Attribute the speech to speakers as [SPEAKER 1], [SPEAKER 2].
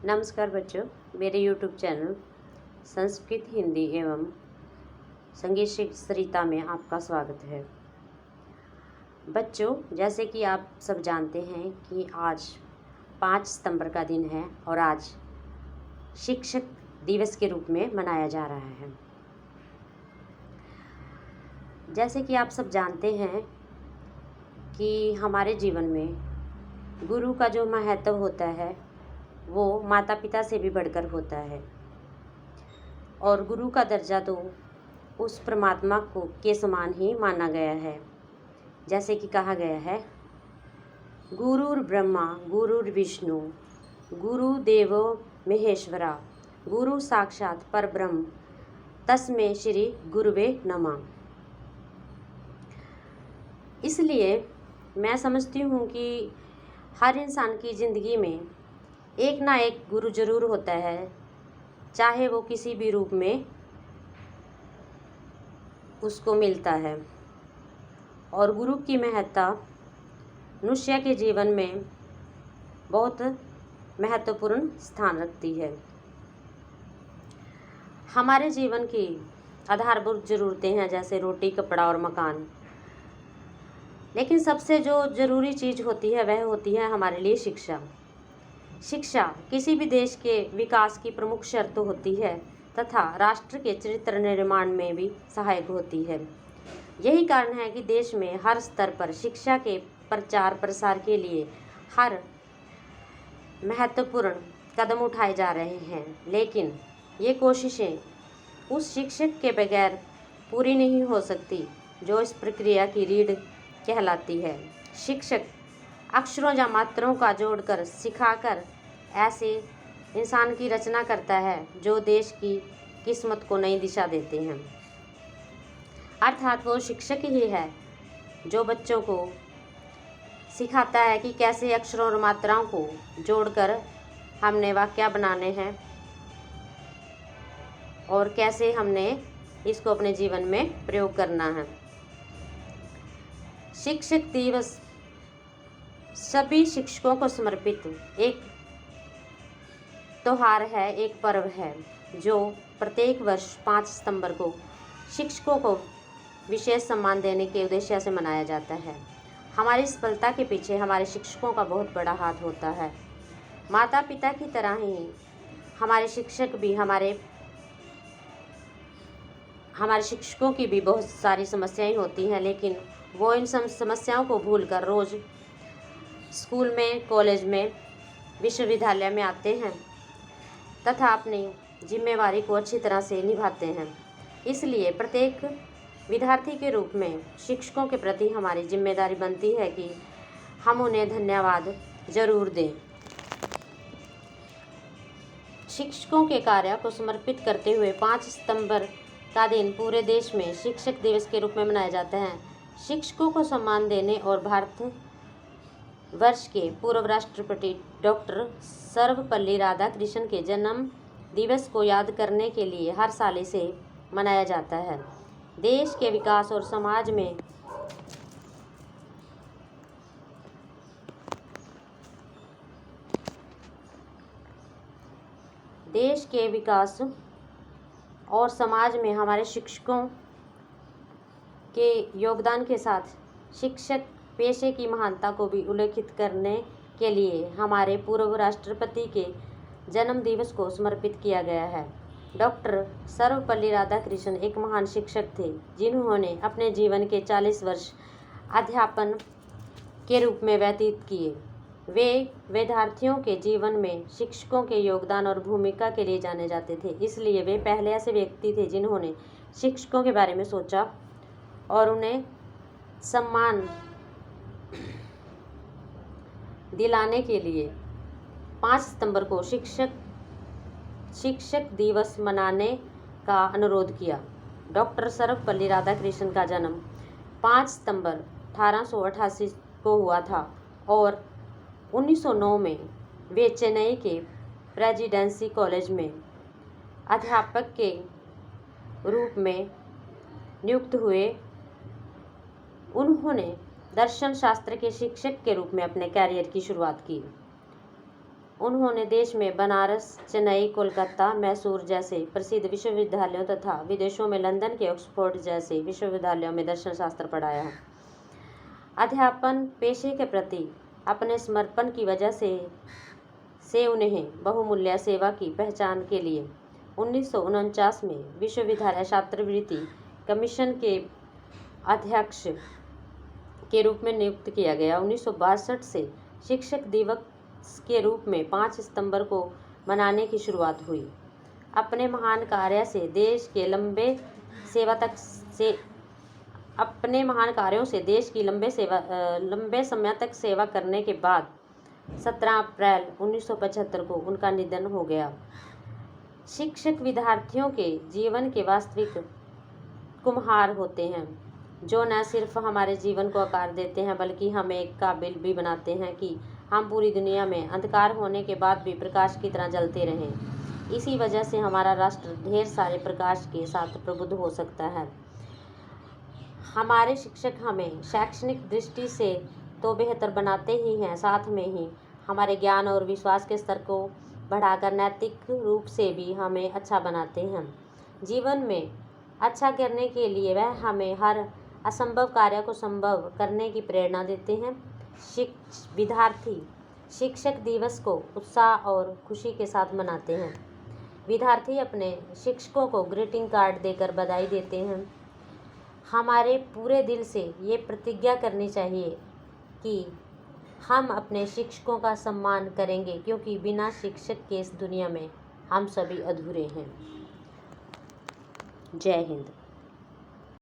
[SPEAKER 1] नमस्कार बच्चों, मेरे YouTube चैनल संस्कृत हिंदी एवं संगीत सरिता में आपका स्वागत है। बच्चों, जैसे कि आप सब जानते हैं कि आज 5 सितंबर का दिन है और आज शिक्षक दिवस के रूप में मनाया जा रहा है। जैसे कि आप सब जानते हैं कि हमारे जीवन में गुरु का जो महत्व होता है वो माता पिता से भी बढ़कर होता है और गुरु का दर्जा तो उस परमात्मा को के समान ही माना गया है। जैसे कि कहा गया है, गुरुर् ब्रह्मा गुरुर्विष्णु गुरुदेवो महेश्वरा गुरु साक्षात परब्रह्म तस्मै श्री गुरुवे नमः। इसलिए मैं समझती हूँ कि हर इंसान की ज़िंदगी में एक ना एक गुरु जरूर होता है, चाहे वो किसी भी रूप में उसको मिलता है। और गुरु की महत्ता मनुष्य के जीवन में बहुत महत्वपूर्ण स्थान रखती है। हमारे जीवन की आधारभूत ज़रूरतें हैं जैसे रोटी, कपड़ा और मकान, लेकिन सबसे जो ज़रूरी चीज़ होती है वह होती है हमारे लिए शिक्षा। शिक्षा किसी भी देश के विकास की प्रमुख शर्त होती है तथा राष्ट्र के चरित्र निर्माण में भी सहायक होती है। यही कारण है कि देश में हर स्तर पर शिक्षा के प्रचार प्रसार के लिए हर महत्वपूर्ण कदम उठाए जा रहे हैं, लेकिन ये कोशिशें उस शिक्षक के बगैर पूरी नहीं हो सकती जो इस प्रक्रिया की रीढ़ कहलाती है। शिक्षक अक्षरों या मात्रों का जोड़कर सिखाकर ऐसे इंसान की रचना करता है जो देश की किस्मत को नई दिशा देते हैं। अर्थात वो शिक्षक ही है जो बच्चों को सिखाता है कि कैसे अक्षरों और मात्राओं को जोड़कर हमने वाक्य बनाने हैं और कैसे हमने इसको अपने जीवन में प्रयोग करना है। शिक्षक दिवस सभी शिक्षकों को समर्पित एक त्योहार है, एक पर्व है जो प्रत्येक वर्ष 5 सितंबर को शिक्षकों को विशेष सम्मान देने के उद्देश्य से मनाया जाता है। हमारी सफलता के पीछे हमारे शिक्षकों का बहुत बड़ा हाथ होता है। माता पिता की तरह ही हमारे शिक्षक भी हमारे शिक्षकों की भी बहुत सारी समस्याएं होती हैं, लेकिन वो इन समस्याओं को भूलकर रोज़ स्कूल में, कॉलेज में, विश्वविद्यालय में आते हैं तथा अपनी जिम्मेवारी को अच्छी तरह से निभाते हैं। इसलिए प्रत्येक विद्यार्थी के रूप में शिक्षकों के प्रति हमारी जिम्मेदारी बनती है कि हम उन्हें धन्यवाद जरूर दें। शिक्षकों के कार्य को समर्पित करते हुए 5 सितंबर का दिन पूरे देश में शिक्षक दिवस के रूप में मनाया जाता है। शिक्षकों को सम्मान देने और भारत वर्ष के पूर्व राष्ट्रपति डॉक्टर सर्वपल्ली राधाकृष्णन के जन्म दिवस को याद करने के लिए हर साल इसे मनाया जाता है। देश के विकास और समाज में हमारे शिक्षकों के योगदान के साथ शिक्षक पेशे की महानता को भी उल्लेखित करने के लिए हमारे पूर्व राष्ट्रपति के जन्म दिवस को समर्पित किया गया है। डॉक्टर सर्वपल्ली राधाकृष्णन एक महान शिक्षक थे जिन्होंने अपने जीवन के 40 वर्ष अध्यापन के रूप में व्यतीत किए। वे विद्यार्थियों के जीवन में शिक्षकों के योगदान और भूमिका के लिए जाने जाते थे। इसलिए वे पहले ऐसे व्यक्ति थे जिन्होंने शिक्षकों के बारे में सोचा और उन्हें सम्मान दिलाने के लिए 5 सितंबर को शिक्षक दिवस मनाने का अनुरोध किया। डॉक्टर सर्वपल्ली राधाकृष्णन का जन्म 5 सितंबर 1888 को हुआ था और 1909 में वे चेन्नई के प्रेसिडेंसी कॉलेज में अध्यापक के रूप में नियुक्त हुए। उन्होंने दर्शन शास्त्र के शिक्षक के रूप में अपने कैरियर की शुरुआत की उन्होंने देश में बनारस, चेन्नई, कोलकाता, मैसूर जैसे प्रसिद्ध विश्वविद्यालयों तथा विदेशों में लंदन के ऑक्सफोर्ड जैसे विश्वविद्यालयों में दर्शन शास्त्र पढ़ाया है। अध्यापन पेशे के प्रति अपने समर्पण की वजह से उन्हें बहुमूल्य सेवा की पहचान के लिए 1949 में विश्वविद्यालय छात्रवृत्ति कमीशन के अध्यक्ष के रूप में नियुक्त किया गया। 1962 से शिक्षक दिवस के रूप में 5 सितंबर को मनाने की शुरुआत हुई। अपने महान कार्यों से देश की लंबे समय तक सेवा करने के बाद 17 अप्रैल 1975 को उनका निधन हो गया। शिक्षक विद्यार्थियों के जीवन के वास्तविक कुम्हार होते हैं, जो न सिर्फ हमारे जीवन को आकार देते हैं बल्कि हमें एक काबिल भी बनाते हैं कि हम पूरी दुनिया में अंधकार होने के बाद भी प्रकाश की तरह जलते रहें। इसी वजह से हमारा राष्ट्र ढेर सारे प्रकाश के साथ प्रबुद्ध हो सकता है। हमारे शिक्षक हमें शैक्षणिक दृष्टि से तो बेहतर बनाते ही हैं, साथ में ही हमारे ज्ञान और विश्वास के स्तर को बढ़ाकर नैतिक रूप से भी हमें अच्छा बनाते हैं। जीवन में अच्छा करने के लिए वह हमें हर असंभव कार्य को संभव करने की प्रेरणा देते हैं। विद्यार्थी शिक्षक दिवस को उत्साह और खुशी के साथ मनाते हैं। विद्यार्थी अपने शिक्षकों को ग्रीटिंग कार्ड देकर बधाई देते हैं। हमारे पूरे दिल से ये प्रतिज्ञा करनी चाहिए कि हम अपने शिक्षकों का सम्मान करेंगे, क्योंकि बिना शिक्षक के इस दुनिया में हम सभी अधूरे हैं। जय हिंद।